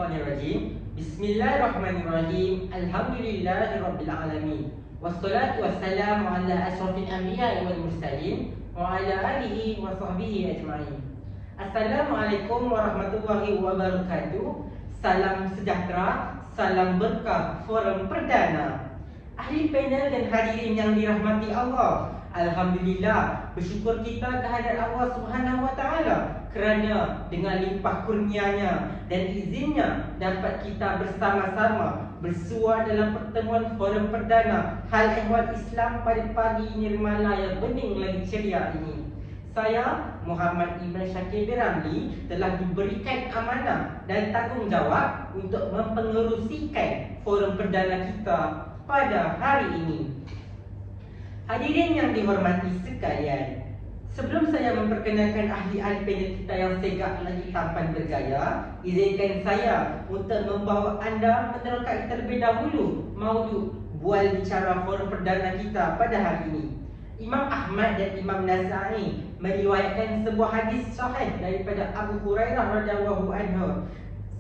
minasyaitonirrajim. Bismillahirrahmanirrahim. Alhamdulillahirabbil alamin. Wassalatu wassalamu ala asyrafil anbiya'i wal mursalin wa ala alihi wa sahbihi ajma'in. Assalamualaikum warahmatullahi wabarakatuh. Salam sejahtera, salam berkah Forum Perdana. Ahli panel dan hadirin yang dirahmati Allah, alhamdulillah, bersyukur kita kehadirat Allah Subhanahu wa taala kerana dengan limpah kurnianya dan izinnya dapat kita bersama-sama bersua dalam pertemuan Forum Perdana Hal Ehwal Islam pada pagi nirmala yang bening lagi ceria ini. Saya, Muhammad Ibn Syakir Ramli, telah diberikan amanah dan tanggungjawab untuk mempengerusikan forum perdana kita pada hari ini. Hadirin yang dihormati sekalian, sebelum saya memperkenalkan ahli-ahli panel kita yang segak lagi tampan bergaya, izinkan saya untuk membawa anda meneroka terlebih dahulu maudhu bual bicara forum perdana kita pada hari ini. Imam Ahmad dan Imam Nasa'i meriwayatkan sebuah hadis sahih daripada Abu Hurairah radhiyallahu anhu.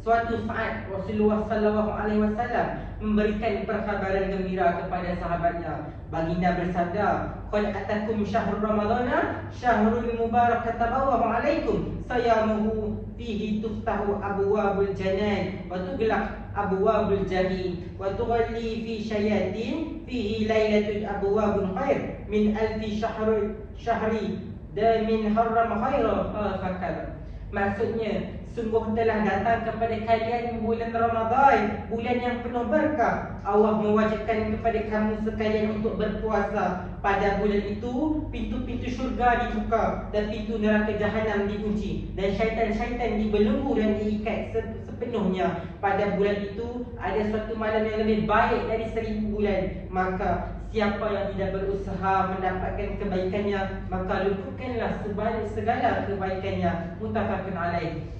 Suatu saat Rasulullah sallallahu alaihi wasallam memberikan perkhabaran gembira kepada sahabatnya. Baginda bersabda, "Qad atakum syahrul ramadhana, syahrul mubarak kataballahu alaikum, sayamuhu fihi tuftahu abwabul janan wa tughlaq abwabul jahim wa tughalli fi syayatin fihi lailatul abwabul khair min alfi syahri dan min haram khaira fakad." Maksudnya, sungguh telah datang kepada kalian bulan Ramadan, bulan yang penuh berkah. Allah mewajibkan kepada kamu sekalian untuk berpuasa. Pada bulan itu, pintu-pintu syurga dibuka dan pintu neraka jahanam dikunci, dan syaitan-syaitan dibelenggu dan diikat sepenuhnya. Pada bulan itu, ada suatu malam yang lebih baik dari 1000 bulan. Maka siapa yang tidak berusaha mendapatkan kebaikannya, maka lupakanlah segala kebaikannya. Muttafaqun alaih.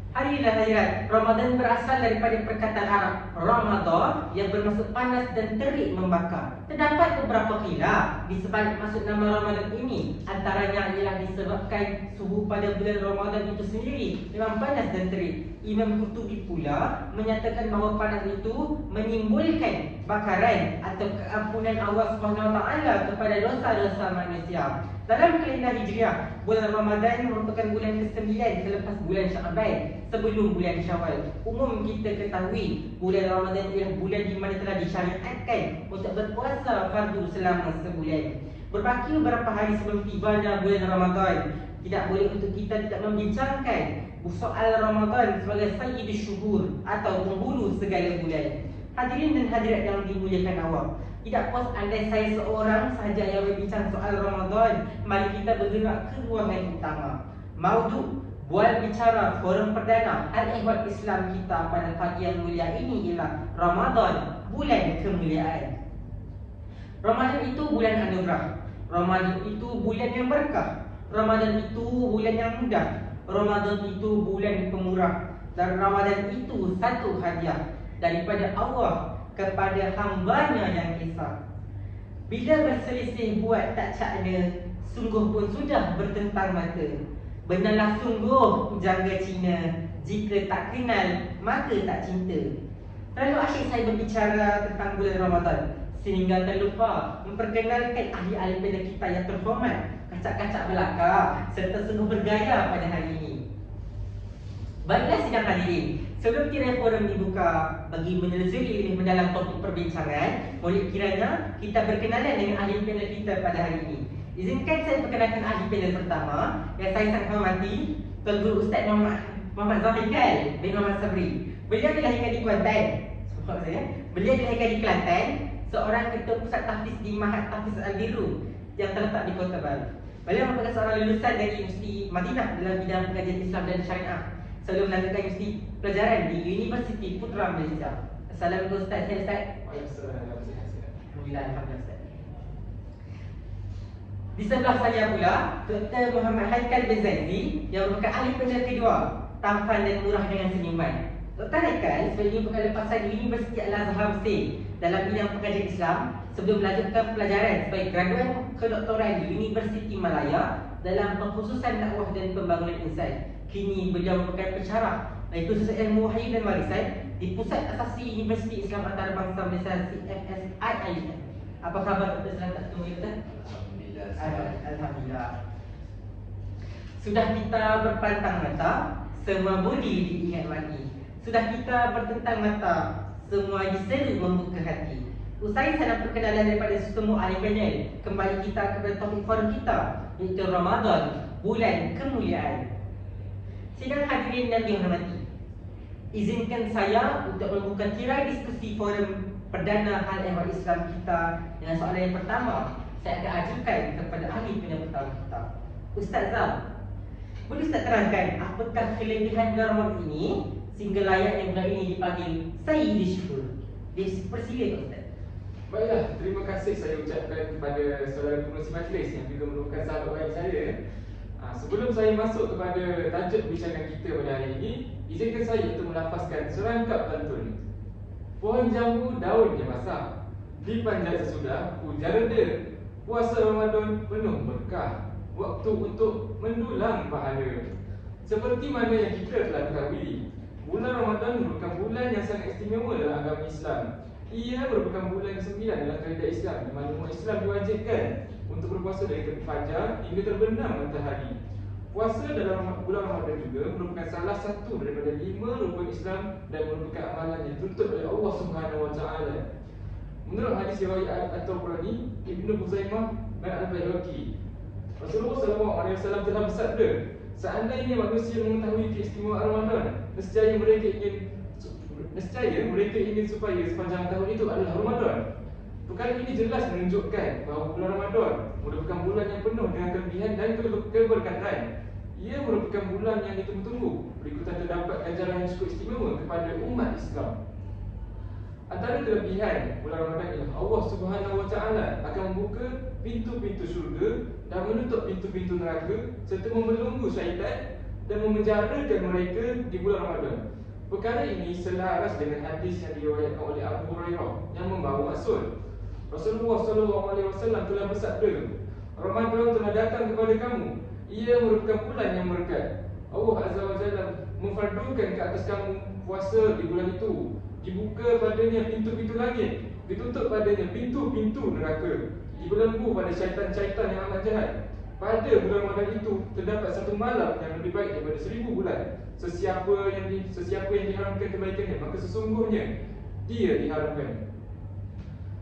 Hadirin dan hadirat, Ramadan berasal daripada perkataan Arab Ramadan yang bermaksud panas dan terik membakar. Terdapat beberapa khilaf di sebalik maksud nama Ramadan ini. Antaranya ialah disebabkan suhu pada bulan Ramadan itu sendiri memang panas dan terik. Imam Qurtubi pula menyatakan bahawa panas itu menimbulkan bakaran atau keampunan Allah Subhanahu wa taala kepada dosa-dosa manusia. Dalam kalender Hijriah, bulan Ramadan merupakan bulan ke-9 selepas bulan Syaban, sebelum bulan Syawal. Umum kita ketahui bulan Ramadan ialah bulan di mana telah disyariatkan untuk berpuasa fardu selama sebulan. Berbaki beberapa hari sebelum tibanya bulan Ramadan, tidak boleh untuk kita tidak membincangkan soal Ramadan sebagai sayyidus syuhur atau penghulu segala bulan. Hadirin dan hadirat yang dimuliakan Allah, tidak puas andai saya seorang sahaja yang berbincang soal Ramadan, mari kita bergerak ke ruangan utama. Maudhu bual bicara forum perdana Hal Ehwal Islam kita pada pagi yang mulia ini ialah Ramadan, bulan kemuliaan. Ramadan itu bulan anugerah. Ramadan itu bulan yang berkah. Ramadan itu bulan yang mudah. Ramadan itu bulan pemurah. Dan Ramadan itu satu hadiah daripada Allah kepada hambanya yang esa. Bila berselisih buat tak cakna, sungguh pun sudah bertentang mata. Benarlah sungguh jangga Cina, jika tak kenal maka tak cinta. Terlalu asyik saya berbicara tentang bulan Ramadan sehingga terlupa memperkenalkan ahli-ahli panel kita yang terhormat, kacak-kacak belaka serta sungguh bergaya pada hari ini. Baiklah sidang hadirin, sebelum tirai forum dibuka bagi menelusuri lebih mendalam topik perbincangan, boleh kiranya kita berkenalan dengan ahli panel kita pada hari ini. Izinkan saya perkenalkan ahli panel pertama yang saya sangat hormati, Tuan Guru Ustaz Muhammad Zahikal bin Muhammad Sabri. Beliau dilahirkan di Kuantan. Beliau dilahirkan di Kelantan, seorang ketua pusat tahfiz di Mahat Tahfiz Al-Biru yang terletak di Kota Baru. Beliau merupakan seorang lulusan dari Universiti Madinah dalam bidang pengajian Islam dan Syariah, sebelum melanjutkan universiti pelajaran di Universiti Putra Malaysia. Assalamualaikum Ustaz. Saya Ustaz. Alhamdulillah, alhamdulillah Ustaz. Di sebelah saya pula Dr. Muhammad Haikal bin Zaidi yang merupakan ahli panel kedua, tampan dan murah dengan senyuman. Dr. Haikal sebagai merupakan lepasan di Universiti Al-Azhar Mesir dalam bidang pengajian Islam sebelum melanjutkan pelajaran sebagai graduan kedoktoran di Universiti Malaya dalam pengkhususan dakwah dan pembangunan insan. Kini beliau merupakan pensyarah Khusus Ilmu Wahyu dan Warisan di Pusat Asasi Universiti Islam Antarabangsa Malaysia CFSIIM. Apa khabar Dr. Selamat ketemu kita? Alhamdulillah. Sudah kita berpantang mata, semua budi diingat mati. Sudah kita bertentang mata, semua diseru membuka hati. Usai salam perkenalan daripada semua ahli panel, kembali kita kepada topik forum kita, iaitu Ramadan, bulan kemuliaan. Sidang hadirin yang dihormati, izinkan saya untuk membuka tirai diskusi forum perdana hal ehwal Islam kita dengan soalan yang pertama. Saya akan ajukan kepada ahli panel pertama kita, Ustaz Zam. Boleh Ustaz terangkan apakah kelebihan bulan Ramadan ini sehingga layaknya bulan ini dipanggil Sayyidi Syukur? Dipersilakan Ustaz. Baiklah, terima kasih saya ucapkan kepada saudara pengurusi majlis yang juga merupakan sahabat baik saya. Sebelum saya masuk kepada tajuk bincang kita pada hari ini, izinkan saya untuk melafazkan serangkap pantun. Pohon jambu daunnya basah, dipanjat sesudah hujan reda. Puasa Ramadan penuh berkah, waktu untuk mendulang pahala. Seperti mana yang kita telah ketahui, bulan Ramadan merupakan bulan yang sangat istimewa dalam agama Islam. Ia merupakan bulan ke-9 dalam kalender Islam, di mana umat Islam diwajibkan untuk berpuasa dari terbit fajar hingga terbenam matahari. Puasa dalam bulan Ramadan juga merupakan salah satu daripada 5 rukun Islam dan merupakan amalan yang dituntut oleh Allah Subhanahu Wa Taala. Menurut hadis riwayat At-Tabrani, Ibnu Huzaimah dan Al-Baihaqi, Rasulullah SAW telah bersabda, seandainya manusia mengetahui keistimewaan Ramadan, nescaya mereka ingin supaya sepanjang tahun itu adalah Ramadan. Perkara ini jelas menunjukkan bahawa bulan Ramadan merupakan bulan yang penuh dengan kelebihan dan keberkatan. Ia merupakan bulan yang ditunggu-tunggu. Berikutan terdapat ganjaran yang cukup istimewa kepada umat Islam. Antara kelebihan bulan Ramadan ialah Allah Subhanahu Wa Taala akan membuka pintu-pintu syurga dan menutup pintu-pintu neraka serta membelenggu syaitan dan memenjarakan mereka di bulan Ramadan. Perkara ini selaras dengan hadis yang diriwayatkan oleh Abu Hurairah yang membawa maksud Rasulullah SAW telah bersabda, Ramadan telah datang kepada kamu. Ia merupakan bulan yang berkat. Allah Azza wa Jalla memfardukan ke atas kamu puasa di bulan itu. Dibuka padanya pintu-pintu langit, ditutup padanya pintu-pintu neraka, dibelenggu pada syaitan-syaitan yang amat jahat. Pada bulan Ramadan itu terdapat satu malam yang lebih baik daripada 1000 bulan. Sesiapa yang diharamkan kebaikannya, maka sesungguhnya dia diharamkan.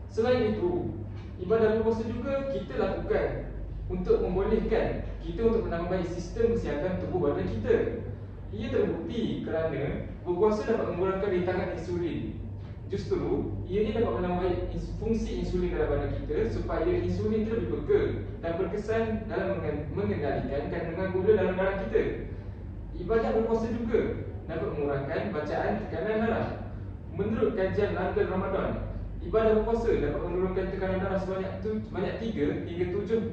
Selain itu, ibadah berpuasa juga kita lakukan untuk membolehkan kita untuk menambah sistem kesihatan tubuh badan kita. Ia terbukti kerana berpuasa dapat mengurangkan rintangan insulin. Justru, ianya dapat menambah fungsi insulin dalam badan kita supaya insulin itu lebih bergerak dan berkesan dalam mengendalikan kandungan gula dalam darah kita. Ibadah berpuasa juga dapat mengurangkan bacaan tekanan darah. Menurut kajian London Ramadan, ibadah berpuasa dapat menurunkan tekanan darah sebanyak 3 hingga 7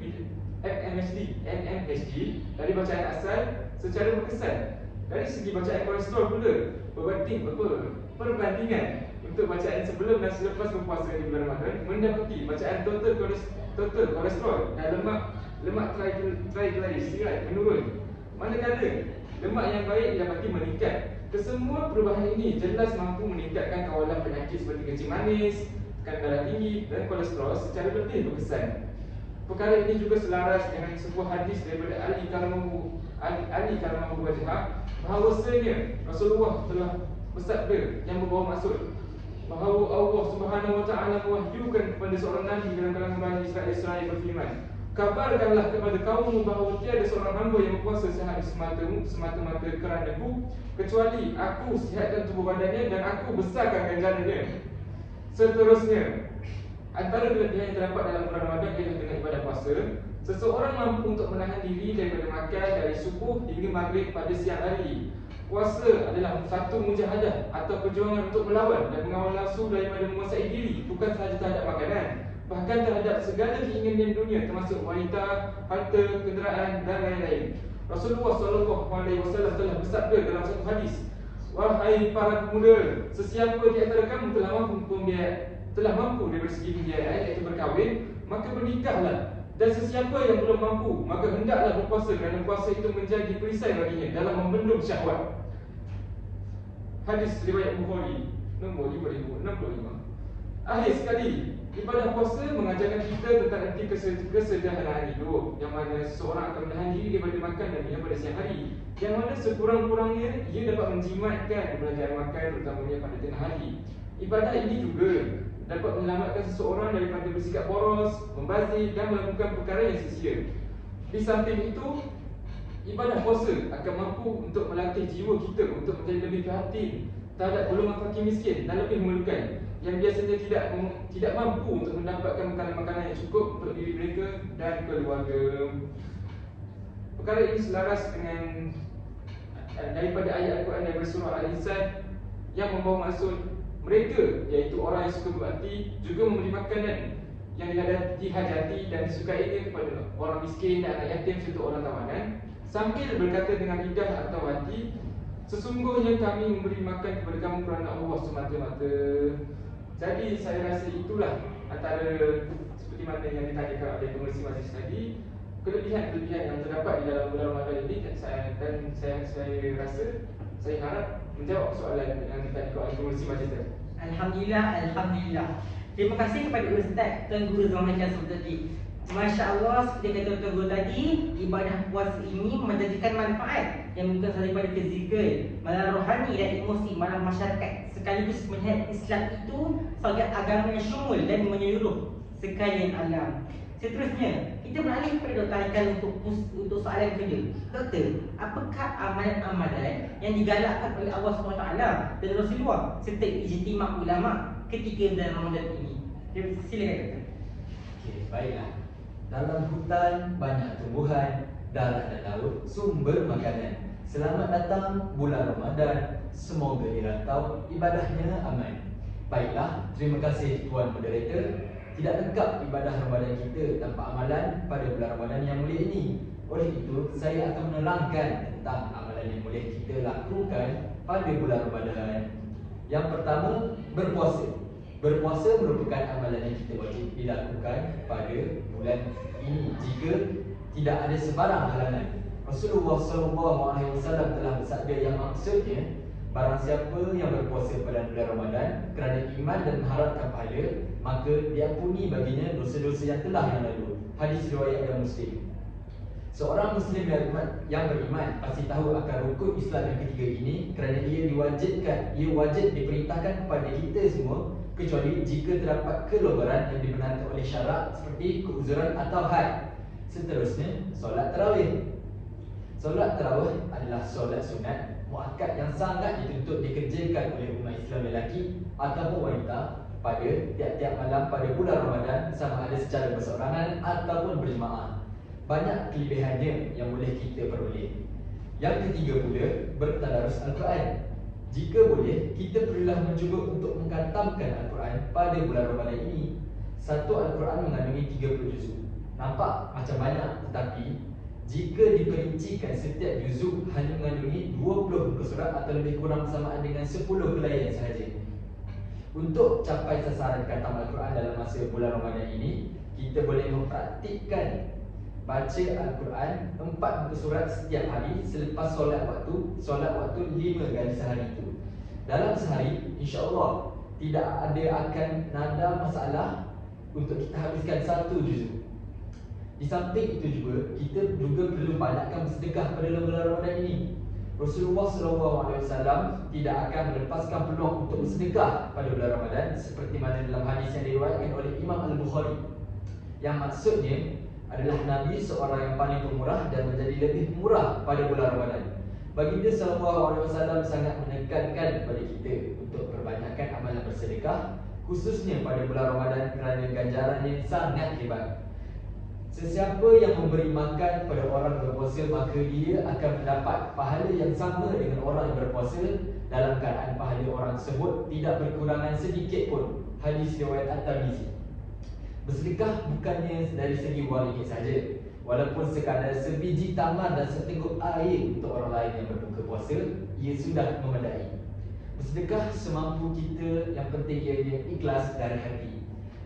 mmHg dari bacaan asal secara berkesan. Dari segi bacaan kolesterol pula, perbandingan untuk bacaan sebelum dan selepas berpuasa di bulan Ramadan mendapati bacaan total kolesterol dan lemak triglyceride menurun, manakala lemak yang baik didapati meningkat. Kesemua perubahan ini jelas mampu meningkatkan kawalan penyakit seperti kencing manis, tekanan darah tinggi dan kolesterol secara lebih berkesan. Perkara ini juga selaras dengan sebuah hadis daripada Ali Karamahu Wajhah, bahawasanya Rasulullah telah bersabda yang membawa maksud bahawa Allah Subhanahu Wa Taala mewahyukan kepada seorang nabi dalam kalangan Bani Israel berfirman, kabarkanlah kepada kaummu bahawa tiada seorang hamba yang berpuasa sehari semata-mata kerana-Ku, kecuali Aku sihatkan tubuh badannya dan Aku besarkan ganjarannya. Seterusnya, antara kelebihan yang terdapat dalam bulan Ramadan ialah dengan ibadah puasa, seseorang mampu untuk menahan diri daripada makan dari subuh hingga maghrib pada siang hari. Puasa adalah satu mujahadah atau perjuangan untuk melawan dan mengawal nafsu daripada menguasai diri, bukan sahaja terhadap makanan, bahkan terhadap segala keinginan dunia termasuk wanita, harta, kenderaan dan lain-lain. Rasulullah SAW telah bersabda dalam satu hadis, wahai para pemuda, sesiapa di antara kamu telah mampu dari segi pembiayaan, iaitu berkahwin, maka bernikahlah. Dan sesiapa yang belum mampu, maka hendaklah berpuasa kerana puasa itu menjadi perisai baginya dalam membendung syahwat. Hadis riwayat Bukhari nombor 5065. Akhir sekali, ibadah puasa mengajarkan kita tentang arti kesederhanaan hidup, yang mana seseorang akan menahan diri daripada makan dan minum pada siang hari, yang mana sekurang-kurangnya ia dapat menjimatkan belanjaan makan terutamanya pada tengah hari. Ibadah ini juga dapat menyelamatkan seseorang daripada bersikap boros, membazir dan melakukan perkara yang sia-sia. Di samping itu, ibadah puasa akan mampu untuk melatih jiwa kita untuk menjadi lebih prihatin terhadap golongan fakir miskin dan lebih memerlukan, yang biasanya tidak mampu untuk mendapatkan makanan-makanan yang cukup untuk diri mereka dan keluarga. Perkara ini selaras dengan daripada ayat Al-Quran daripada surah Al-Insan yang membawa maksud mereka, iaitu orang yang suka berbakti juga memberi makanan yang dihajati dan disukainya kepada orang miskin dan anak yatim serta orang tawanan, sambil berkata dengan lidah atau hati, sesungguhnya kami memberi makan kepada kamu kerana Allah semata-mata. Jadi saya rasa itulah antara seperti mana yang ditanyakan oleh pengerusi majlis tadi, kelebihan-kelebihan yang terdapat di dalam bulan Ramadan ini, dan saya rasa, saya harap menjawab soalan yang ditanyakan oleh pengerusi majlis tadi. Alhamdulillah. Terima kasih kepada Ustaz Tuan Guru Zulham Syamsul tadi. Masya Allah, seperti kata Tuan Guru tadi, ibadah puasa ini menjadikan manfaat yang bukan sahaja pada fizikal, malah rohani dan emosi, malah masyarakat, sekaligus melihat Islam itu sebagai agama yang syumul dan menyeluruh sekalian alam. Seterusnya, kita beralih kepada Dr. Haikal untuk soalan kedua. Doktor, apakah amalan-amalan yang digalakkan oleh Allah SWT dan Rasulullah serta ijtima' ulama ketika bulan Ramadan ini? Silakan Doktor. Okey, baiklah. Dalam hutan banyak tumbuhan, darat dan laut sumber makanan. Selamat datang bulan Ramadan. Semoga dirantau ibadahnya aman. Baiklah, terima kasih Tuan Moderator. Tidak lengkap ibadah Ramadan kita tanpa amalan pada bulan Ramadan yang mulia ini. Oleh itu, saya akan menerangkan tentang amalan yang boleh kita lakukan pada bulan Ramadan. Yang pertama, berpuasa. Berpuasa merupakan amalan yang kita wajib dilakukan pada bulan ini jika tidak ada sebarang halangan. Rasulullah SAW telah bersabda yang maksudnya, barang siapa yang berpuasa pada bulan Ramadan kerana iman dan mengharapkan pahala, maka diampuni baginya dosa-dosa yang telah lalu. Hadis riwayat Imam Muslim. Seorang Muslim yang beriman pasti tahu akan rukun Islam yang ketiga ini kerana ia wajib diperintahkan kepada kita semua, kecuali jika terdapat kelonggaran yang dibenarkan oleh syarak seperti keuzuran atau haid. Seterusnya, solat tarawih. Solat tarawih adalah solat sunat muakkad yang sangat dituntut dikerjakan oleh umat Islam lelaki ataupun wanita pada tiap-tiap malam pada bulan Ramadan, sama ada secara berseorangan ataupun berjemaah. Banyak kelebihannya yang boleh kita peroleh. Yang ketiga pula, bertadarus Al-Quran. Jika boleh, kita perlulah mencuba untuk mengkhatamkan Al-Quran pada bulan Ramadan ini. Satu Al-Quran mengandungi 30 juzuk. Nampak macam banyak, tetapi jika diperincikan setiap juzuk hanya mengandungi 20 muka surat atau lebih kurang bersamaan dengan 10 helaian sahaja. Untuk capai sasaran khatam Al-Quran dalam masa bulan Ramadan ini, kita boleh mempraktikkan baca Al-Quran 4 muka surat setiap hari selepas solat waktu 5 kali sehari itu. Dalam sehari, insya-Allah tidak akan ada masalah untuk kita habiskan 1 juzuk. Di samping itu kita juga perlu banyakkan bersedekah pada bulan Ramadan ini. Rasulullah SAW tidak akan melepaskan peluang untuk bersedekah pada bulan Ramadan, seperti mana dalam hadis yang diriwayatkan oleh Imam Al-Bukhari, yang maksudnya adalah Nabi seorang yang paling pemurah dan menjadi lebih murah pada bulan Ramadan. Baginda SAW sangat menekankan kepada kita untuk perbanyakkan amalan bersedekah, khususnya pada bulan Ramadan kerana ganjarannya sangat hebat. Sesiapa yang memberi makan kepada orang berpuasa, maka dia akan mendapat pahala yang sama dengan orang yang berpuasa, dalam keadaan pahala orang tersebut tidak berkurangan sedikit pun. Hadis riwayat At-Tirmizi. Bersedekah bukannya dari segi wang ringgit saja, walaupun sekadar sebiji tamar dan seteguk air untuk orang lain yang berbuka puasa, ia sudah memadai. Bersedekah semampu kita, yang penting ianya ikhlas dari hati.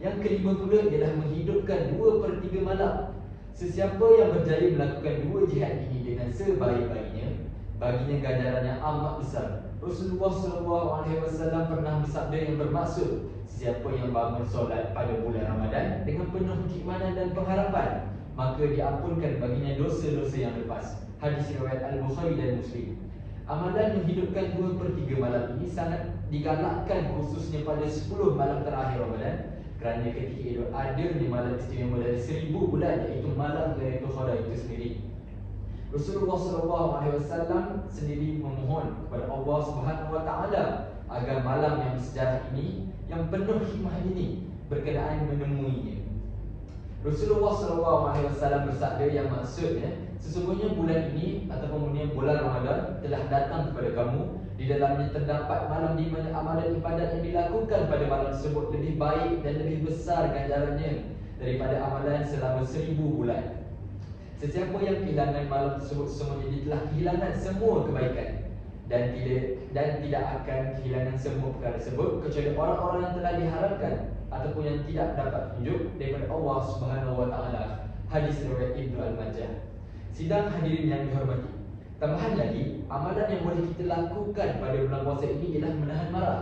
Yang kelima pula ialah menghidupkan 2/3 malam. Sesiapa yang berjaya melakukan 2 jihad ini dengan sebaik-baiknya, baginya ganjarannya amat besar. Rasulullah SAW pernah bersabda yang bermaksud, siapa yang bangun solat pada bulan Ramadan dengan penuh keimanan dan pengharapan, maka diampunkan baginya dosa-dosa yang lepas. Hadis riwayat Al-Bukhari dan Muslim. Amalan menghidupkan 2/3 malam ini sangat digalakkan khususnya pada 10 malam terakhir Ramadan, kerana ketika itu adanya malam istimewa dari 1000 bulan, iaitu malam Lailatul Qadar itu sendiri. Rasulullah SAW sendiri memohon kepada Allah Subhanahu Wa Taala agar malam yang bersejarah ini, yang penuh hikmah ini, berkenaan menemuinya. Rasulullah SAW bersabda yang maksudnya, sesungguhnya bulan ini ataupun bulan Ramadan telah datang kepada kamu. Di dalamnya terdapat malam di mana amalan ibadat yang dilakukan pada malam tersebut lebih baik dan lebih besar ganjarannya daripada amalan selama 1000 bulan. Sesiapa yang kehilangan malam tersebut, semuanya dia telah kehilangan semua kebaikan dan tidak akan kehilangan semua perkara tersebut kecuali orang-orang yang telah diharapkan ataupun yang tidak dapat tunjuk daripada Allah Subhanahu Wa Taala. Hadis riwayat Ibnu Al-Majah. Sidang hadirin yang dihormati, tambahan lagi, amalan yang boleh kita lakukan pada bulan puasa ini ialah menahan marah.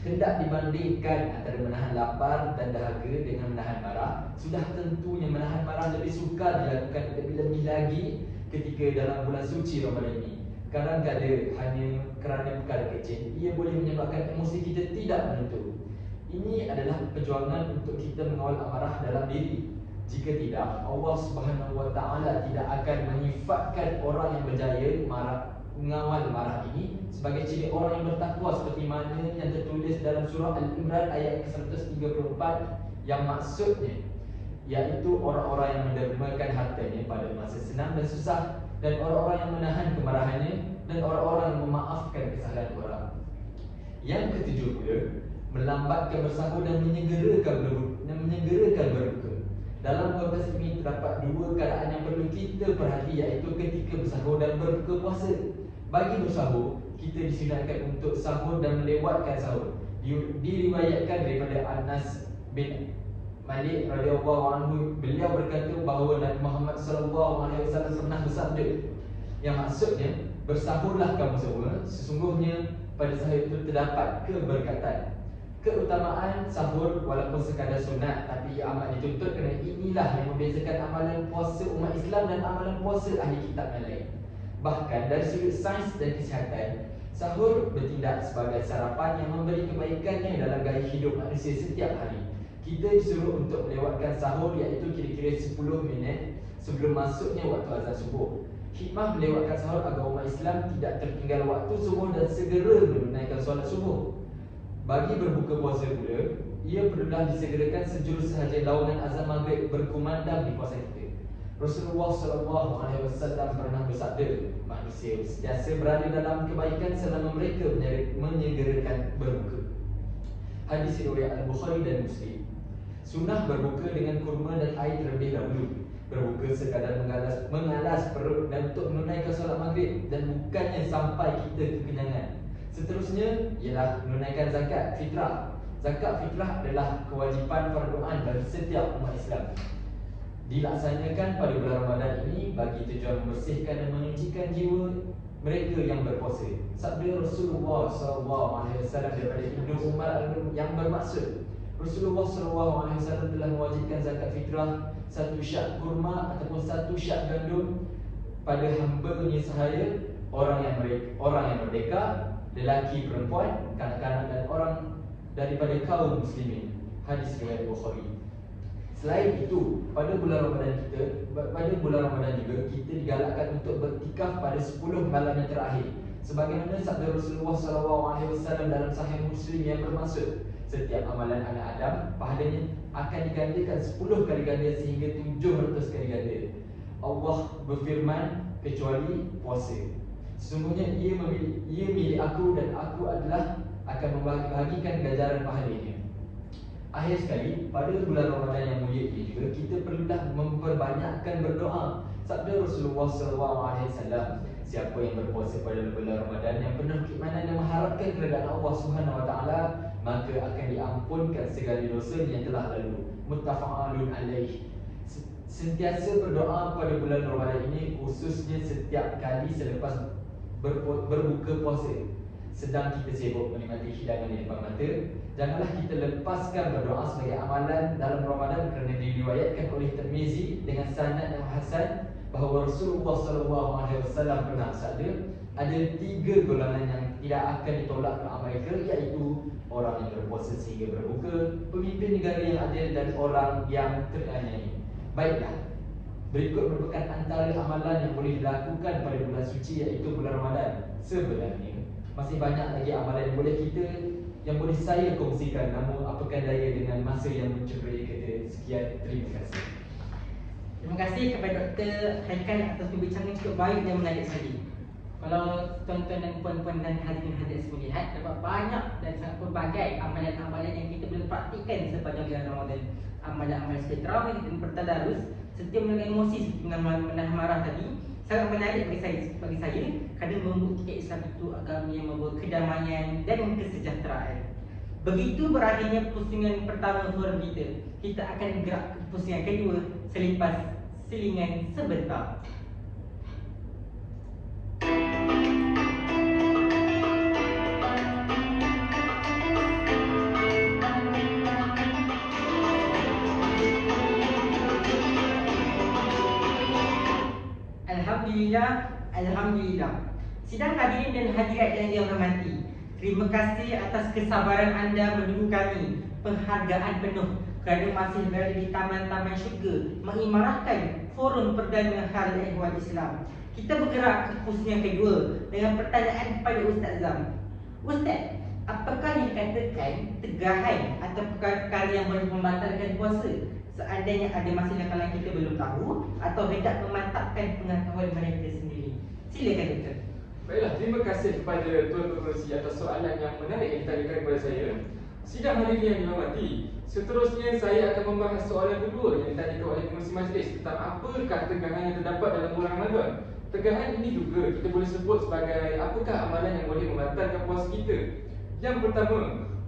Hendak dibandingkan antara menahan lapar dan dahaga dengan menahan marah, sudah tentunya menahan marah lebih sukar dilakukan lebih-lebih lagi ketika dalam bulan suci Ramadan ini. Kadang-kadang hanya kerana perkara kecil, ia boleh menyebabkan emosi kita tidak menentu. Ini adalah perjuangan untuk kita mengawal amarah dalam diri. Jika tidak, Allah Subhanahu Wa Taala tidak akan menyifatkan orang yang berjaya mengawal marah ini sebagai ciri orang yang bertakwa, seperti mana yang tertulis dalam surah Al-Imran ayat ke-134, yang maksudnya iaitu orang-orang yang mendermakan hartanya pada masa senang dan susah, dan orang-orang yang menahan kemarahannya, dan orang-orang yang memaafkan kesalahan orang. Yang ketujuh pula, melambatkan bersahur dan menyegerakan berbuka. Dalam konteks ini terdapat dua keadaan yang perlu kita perhati, iaitu ketika bersahur dan berbuka puasa. Bagi bersahur, kita disunatkan untuk sahur dan melewatkan sahur. Diriwayatkan daripada Anas bin Malik radhiyallahu anhu, beliau berkata bahawa Nabi Muhammad SAW pernah bersabda, yang maksudnya, bersahurlah kamu semua, sesungguhnya pada sahur itu terdapat keberkatan. Keutamaan sahur walaupun sekadar sunat, tapi ia amat dituntut kerana inilah yang membezakan amalan puasa umat Islam dan amalan puasa ahli kitab yang lain. Bahkan dari sudut sains dan kesihatan, sahur bertindak sebagai sarapan yang memberi kebaikannya dalam gaya hidup manusia setiap hari. Kita disuruh untuk melewatkan sahur, iaitu kira-kira 10 minit sebelum masuknya waktu azan subuh. Hikmah melewatkan sahur agar umat Islam tidak tertinggal waktu subuh dan segera menunaikan solat subuh. Bagi berbuka puasa pula, ia perlulah disegerakan sejurus sahaja laungan azan maghrib berkumandang di puasa kita. Rasulullah SAW pernah bersabda, manusia sentiasa berada dalam kebaikan selama mereka menyegerakan berbuka. Hadis riwayat Al-Bukhari dan Muslim. Sunnah berbuka dengan kurma dan air terlebih dahulu. Berbuka sekadar mengalas perut dan untuk menunaikan solat maghrib, dan bukannya sampai kita kekenyangan. Seterusnya ialah menunaikan zakat fitrah. Zakat fitrah adalah kewajipan fardu-ain bagi setiap umat Islam. Dilaksanakan pada bulan Ramadan ini bagi tujuan membersihkan dan menyucikan jiwa mereka yang berpuasa. Sabda Rasulullah SAW daripada Ibnu Umar yang bermaksud, Rasulullah SAW telah mewajibkan zakat fitrah 1 syak kurma ataupun 1 syak gandum pada hamba-Nya sahaya, orang yang merdeka, lelaki, perempuan, kanak-kanak dan orang daripada kaum muslimin. Hadis riwayat Bukhari. Selain itu, pada bulan Ramadan juga kita digalakkan untuk bertikaf pada 10 malam yang terakhir. Sebagaimana sabda Rasulullah SAW dalam Sahih Muslim yang bermaksud, setiap amalan anak Adam pahalanya akan digandakan 10 kali ganda sehingga 700 kali ganda. Allah berfirman, kecuali puasa. Sesungguhnya ia milik aku dan aku akan membagi-bagikan ganjaran pahalanya. Akhir sekali, pada bulan Ramadan yang mulia ini juga kita perlulah memperbanyakkan berdoa. Sabda Rasulullah SAW, siapa yang berpuasa pada bulan Ramadan yang penuh keimanan dan mengharapkan keredaan Allah Subhanahu Wa Taala, maka akan diampunkan segala dosa yang telah lalu. Muttafaqun alaih. Sentiasa berdoa pada bulan Ramadan ini, khususnya setiap kali selepas berbuka puasa, sedang kita sibuk menikmati hidangan di depan mata, janganlah kita lepaskan berdoa sebagai amalan dalam Ramadan, kerana diriwayatkan oleh Tirmizi dengan sanad yang hasan bahawa Rasulullah SAW pernah bersabda, ada 3 golongan yang tidak akan ditolak amal mereka, iaitu orang yang berpuasa sehingga berbuka, pemimpin negara yang adil, dan orang yang teraniaya. Baiklah, berikut merupakan antara amalan yang boleh dilakukan pada bulan suci, iaitu bulan Ramadan. Sebenarnya masih banyak lagi amalan yang boleh saya kongsikan, namun apakan daya dengan masa yang mencuri kita. Sekian, terima kasih. Terima kasih kepada Dr. Haikal atas perbincangan cukup baik dan menarik sekali. Kalau tuan-tuan dan puan-puan dan hadirin-hadirin melihat, dapat banyak dan sangat pelbagai amalan-amalan yang kita boleh praktikkan sepanjang bulan Ramadan. Amalan-amalan seperti tarawih dan bertadarus, setiap menahan emosi seperti menahan marah tadi, sangat menarik bagi saya kerana membuktikan Islam itu agama yang membawa kedamaian dan kesejahteraan. Begitu berakhirnya pusingan pertama forum kita. Kita akan gerak ke pusingan kedua selepas selingan sebentar. Alhamdulillah. Sidang hadirin dan hadirat yang dihormati, terima kasih atas kesabaran anda menunggu kami. Penghargaan penuh kerana masih berada di taman-taman syurga mengimarahkan forum perdana Hal Ehwal Islam. Kita bergerak ke pusingan kedua dengan pertanyaan kepada Ustaz Zam. Ustaz, apakah yang dikatakan tegahan atau perkara-perkara yang boleh membatalkan puasa? Seandainya ada masalah kalangan kita belum tahu atau hendak memantapkan pengetahuan mereka sendiri. Silakan Doktor. Baiklah, terima kasih kepada Tuan Pengerusi atas soalan yang menarik yang ditanyakan kepada saya. Sidang hari ini yang dihormati, seterusnya saya akan membahas soalan kedua yang ditanyakan oleh pengerusi majlis tentang apakah tegangan yang terdapat dalam bulan Ramadan. Tegangan ini juga kita boleh sebut sebagai apakah amalan yang boleh membatalkan puasa kita. Yang pertama,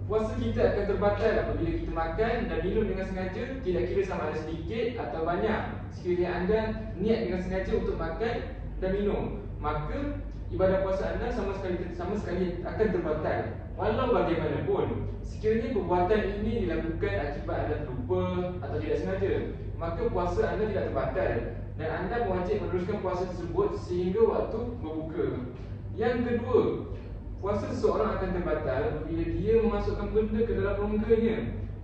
puasa kita akan terbatal apabila kita makan dan minum dengan sengaja, tidak kira sama ada sedikit atau banyak. Sekiranya anda niat dengan sengaja untuk makan dan minum, maka ibadah puasa anda sama sekali akan terbatal. Walau bagaimanapun, sekiranya perbuatan ini dilakukan akibat anda terlupa atau tidak sengaja, maka puasa anda tidak terbatal dan anda wajib meneruskan puasa tersebut sehingga waktu berbuka. Yang kedua, puasa seseorang akan terbatal apabila dia memasukkan benda ke dalam rongganya.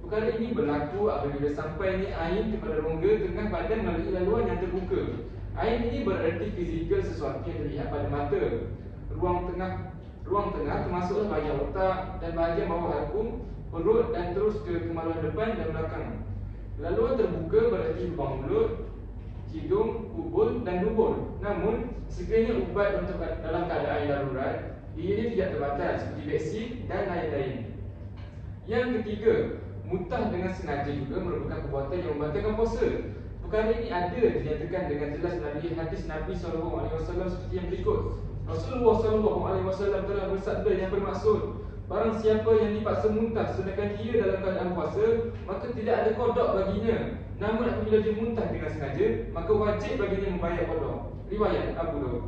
Perkara ini berlaku apabila sampainya air kepada rongga tengah badan melalui laluan yang terbuka. Air ini bererti fizikal sesuatu yang terlihat pada mata. Ruang tengah termasuklah bahagian otak dan bahagian bawah halkum, perut dan terus ke kemaluan depan dan belakang. Laluan terbuka bererti lubang mulut, hidung, kubul dan dubur. Namun, sekiranya ubat untuk dalam keadaan darurat, ianya tidak terbatal seperti vaksin dan lain-lain. Yang ketiga, mutah dengan sengaja juga merupakan perbuatan yang membatalkan puasa. Perkara ini ada dinyatakan dengan jelas melalui hadis Nabi SAW seperti yang berikut. Rasulullah SAW telah bersabda yang bermaksud, barang siapa yang dipaksa muntah sedangkan dia dalam keadaan puasa, maka tidak ada qada baginya. Namun apabila dia muntah dengan sengaja, maka wajib baginya membayar qada. Riwayat Abu Daud.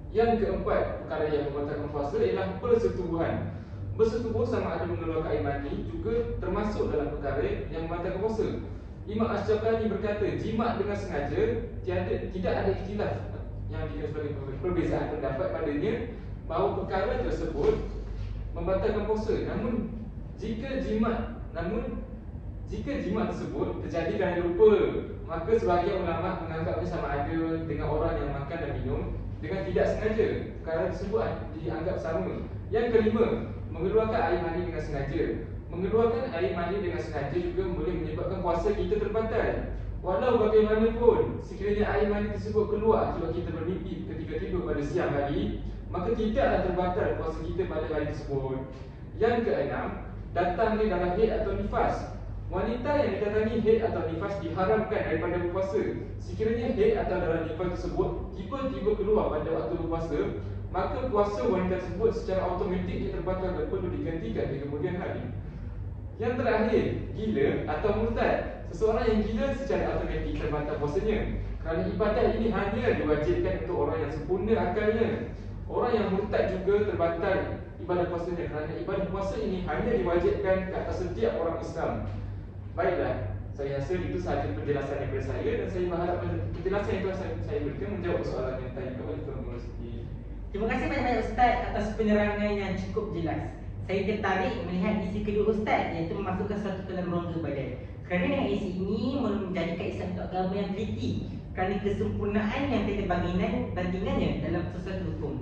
Yang keempat, perkara yang membatalkan puasa ialah persetubuhan. Bersetubuh sama ada mengeluarkan air mani juga termasuk dalam perkara yang membatalkan puasa. Imam Asy-Syafi'i berkata, jima' dengan sengaja tidak ada ikhtilaf yang dikira sebagai perbezaan pendapat padanya bahawa perkara tersebut membatalkan puasa. Namun jika jima' tersebut terjadi kerana lupa, maka sebahagian ulama menganggapnya sama ada dengan orang yang makan dan minum dengan tidak sengaja. Perkara tersebut dianggap sama. Yang kelima, mengeluarkan air mani dengan sengaja. Mengeluarkan air mani dengan sengaja juga boleh menyebabkan puasa kita terbatal. Walau bagaimanapun, sekiranya air mani tersebut keluar akibat kita bermimpi ketika tidur pada siang hari, maka tidaklah terbatal puasa kita pada hari tersebut. Yang keenam, datangnya dalam haid atau nifas. Wanita yang didatangi haid atau nifas diharamkan daripada berpuasa. Sekiranya haid atau dalam nifas tersebut tiba-tiba keluar pada waktu berpuasa, maka puasa wanita tersebut secara automatik terbatal dan perlu digantikan di kemudian hari. Yang terakhir, gila atau murtad. Seseorang yang gila secara automatik terbatal puasanya kerana ibadah ini hanya diwajibkan untuk orang yang sempurna akalnya. Orang yang murtad juga terbatal ibadah puasanya, kerana ibadah puasa ini hanya diwajibkan ke atas setiap orang Islam. Baiklah, saya rasa itu sahaja penjelasan daripada saya, dan saya berharap penjelasan itu saya berikan menjawab soalan yang tadi. Kepada Tuan Universiti. Terima kasih banyak-banyak Ustaz atas penerangan yang cukup jelas. Saya tertarik melihat isi kedua Ustaz, iaitu memasukkan suatu ke dalam rongga badan. Kerana dengan isi ini menjadikan Islam itu agama yang teliti, kerana kesempurnaan yang tiada bandingannya dalam sesuatu hukum.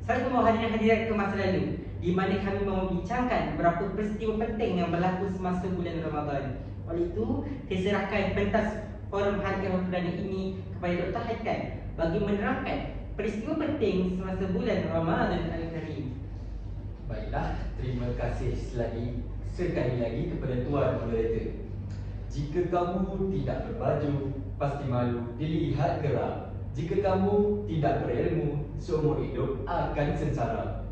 Saya membawa hadirat ke masa lalu, di mana kami membincangkan beberapa peristiwa penting yang berlaku semasa bulan Ramadan. Oleh itu, saya serahkan pentas forum hadiah perdana ini kepada Dr. Haikan bagi menerangkan peristiwa penting semasa bulan Ramadan Al-Karim. Baiklah, terima kasih sekali lagi kepada Tuan Moderator. Jika kamu tidak berbaju, pasti malu dilihat geram. Jika kamu tidak berilmu, seumur hidup akan sengsara.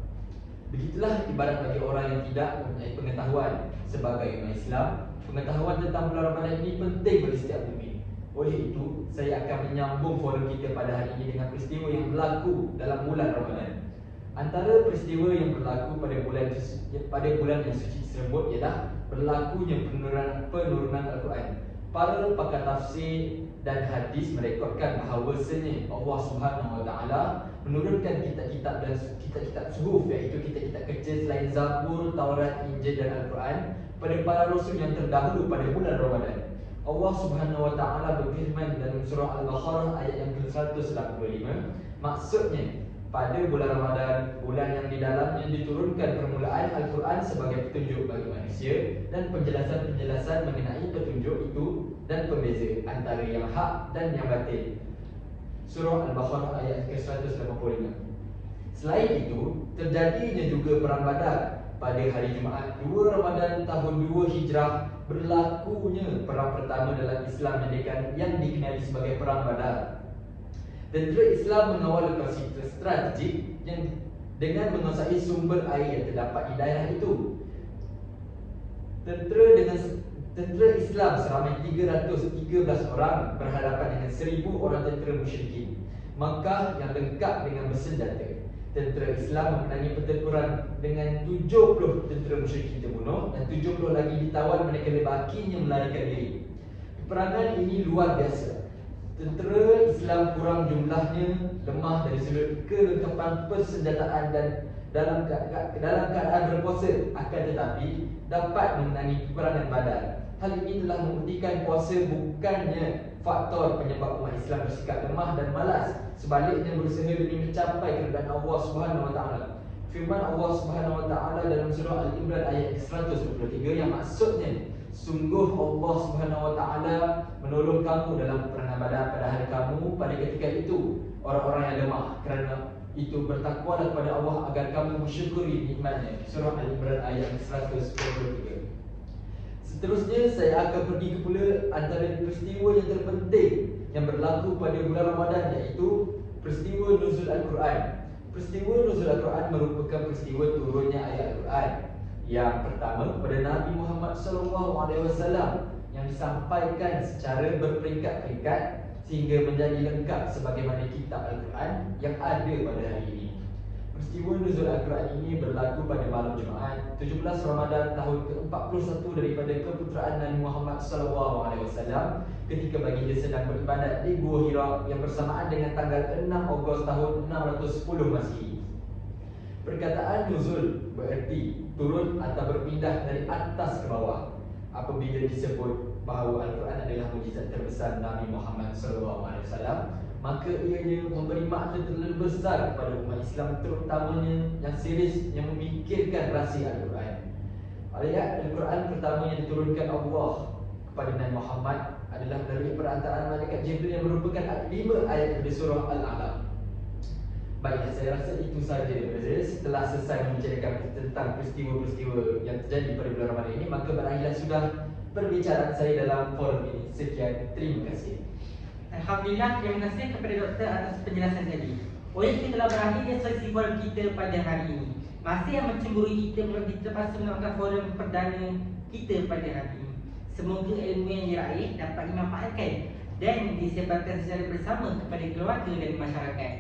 Begitulah ibarat bagi orang yang tidak mempunyai pengetahuan. Sebagai umat Islam, pengetahuan tentang bulan Ramadan ini penting bagi setiap mukmin. Oleh itu, saya akan menyambung forum kita pada hari ini dengan peristiwa yang berlaku dalam bulan Ramadan. Antara peristiwa yang berlaku pada bulan yang suci tersebut ialah berlakunya penurunan Al-Quran. Para pakar tafsir dan hadis merekodkan bahawasanya Allah Subhanahu Wa Taala menurunkan kitab-kitab suhuf, iaitu kitab-kitab kecil selain Zabur, Taurat, Injil dan Al-Quran pada para rasul yang terdahulu pada bulan Ramadan. Allah Subhanahu Wa Taala berfirman dalam surah Al-Baqarah ayat yang ke-185, maksudnya pada bulan Ramadan, bulan yang di dalamnya diturunkan permulaan Al-Quran sebagai petunjuk bagi manusia dan penjelasan-penjelasan mengenai petunjuk itu dan pembeza antara yang hak dan yang batil. Surah Al-Baqarah ayat ke-185. Selain itu, terjadinya juga perang Badar pada hari Jumaat 2 Ramadan tahun 2 Hijrah. Berlakunya perang pertama dalam Islam yang dikenali sebagai perang Badar. Tentera Islam mengawal lokasi strategik yang dengan menguasai sumber air yang terdapat di daerah itu. Tentera Islam seramai 313 orang berhadapan dengan 1000 orang tentera musyrikin Makkah yang lengkap dengan bersenjata. Tentera Islam memenangi pertempuran dengan 70 tentera musyrikin terbunuh dan 70 lagi ditawan manakala bakinya melarikan diri. Peperangan ini luar biasa. Tentera Islam kurang jumlahnya, lemah dari sudut kelengkapan persenjataan dan dalam keadaan berpuasa, akan tetapi dapat memenangi peperangan Badar. Hal ini telah membuktikan puasa bukannya faktor penyebab umat Islam bersikap lemah dan malas, sebaliknya berusaha demi mencapai keridaan Allah Subhanahu Wa Taala. Firman Allah Subhanahu Wa Taala dalam surah Al-Imran ayat 123 yang maksudnya, sungguh Allah Subhanahu Wa Taala menolong kamu dalam peperangan Badar pada hari kamu pada ketika itu orang-orang yang lemah. Kerana itu bertakwalah kepada Allah agar kamu mensyukuri nikmat-Nya. Surah Al-Imran ayat 123. Seterusnya saya akan pergi ke pula antara peristiwa yang terpenting yang berlaku pada bulan Ramadan, iaitu peristiwa nuzul Al-Quran. Peristiwa nuzul Al-Quran merupakan peristiwa turunnya ayat Al-Quran yang pertama kepada Nabi Muhammad SAW yang disampaikan secara berperingkat-peringkat sehingga menjadi lengkap sebagaimana kitab Al-Quran yang ada pada hari ini. Peristiwa nuzul Al-Quran ini berlaku pada malam Jumaat 17 Ramadan tahun ke-41 daripada keputeraan Nabi Muhammad SAW ketika baginda sedang beribadat di Gua Hira yang bersamaan dengan tanggal 6 Ogos tahun 610 Masihi. Perkataan nuzul bererti turun atau berpindah dari atas ke bawah. Apabila disebut bahawa Al-Quran adalah mukjizat terbesar Nabi Muhammad SAW, maka ianya memberi makna terlalu besar kepada umat Islam, terutamanya yang serius yang memikirkan rahsia Al-Quran. Ayat Al-Quran pertama yang diturunkan Allah kepada Nabi Muhammad adalah dari perantaraan malaikat Jibril yang merupakan 5 ayat dari surah Al-Alaq. Baiklah, saya rasa itu sahaja daripada saya. Setelah selesai membicarakan tentang peristiwa-peristiwa yang terjadi pada bulan Ramadan ini, maka berakhirlah sudah perbicaraan saya dalam forum ini. Sekian, terima kasih. Alhamdulillah, terima kasih kepada doktor atas penjelasan tadi. Oleh itu telah berakhirnya sesi forum kita pada hari ini. Masih yang mencemburui kita terpaksa menonton forum perdana kita pada hari ini. Semoga ilmu yang diraih dapat dimanfaatkan dan disebarkan secara bersama kepada keluarga dan masyarakat.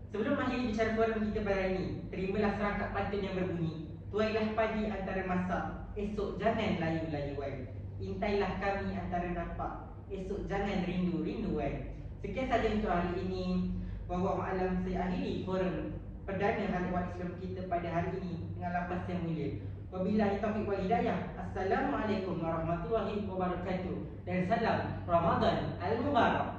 Sebelum akhir bicara forum kita pada hari ini, terimalah serangkap pantun yang berbunyi, tuailah pagi antara masak, esok jangan layu-layuan. Intailah kami antara nampak, esok jangan rindu-rinduan. Sekian saja untuk hari ini. Wallahu a'lam. Saya akhiri forum perdana hadirat Islam kita pada hari ini dengan lafaz yang mulia. Wabillahi taufiq wal hidayah. Assalamualaikum warahmatullahi wabarakatuh. Dan salam Ramadan al-Mubarak.